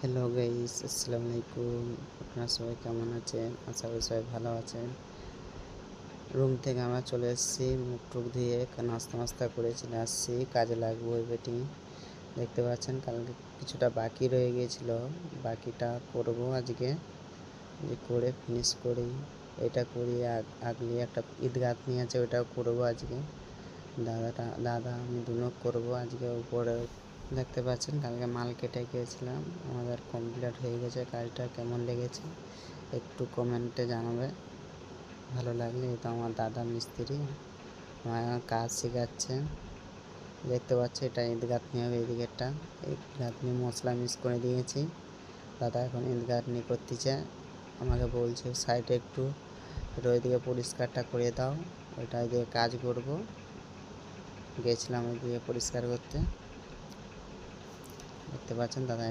Hello guys, আসসালামু আলাইকুম। আপনারা সবাই কেমন আছেন? আশা করি সবাই ভালো আছেন। রুম থেকে আমরা চলে এসেছি, মুখ টুক ধুয়ে নাস্তা করে চলে আসছি। কাজে লাগবো এবেটি। দেখতে পাচ্ছেন কালকে কিছুটা বাকি রয়ে গিয়েছিল, বাকিটা করব আজকে। যে করে ফিনিশ করি, এটা করি। আগলি একটা ঈদগাহ নিয়ে আছে, ওটাও করবো আজকে। দাদা আমি দুনো করবো আজকে। উপরে দেখতে পাচ্ছেন কালকে মাল কেটে গিয়েছিলাম, আমাদের কমপ্লিট হয়ে গেছে। কাজটা কেমন লেগেছে একটু কমেন্টে জানাবে। ভালো লাগলে, এটা আমার দাদা মিস্ত্রি, আমার কাজ শেখাচ্ছে। দেখতে পাচ্ছি এটা ঈদ গাঁথনি হবে, এদিকেরটা ঈদ গাঁথনি মশলা মিক্স করে দিয়েছি। দাদা এখন ঈদ গাঁথনি করতেছে, আমাকে বলছে সাইডে একটু ওইদিকে পরিষ্কারটা করে দাও, ওইটা দিয়ে কাজ করব। গেছিলাম ওইদিকে পরিষ্কার করতে। দেখতে পাচ্ছেন দাদা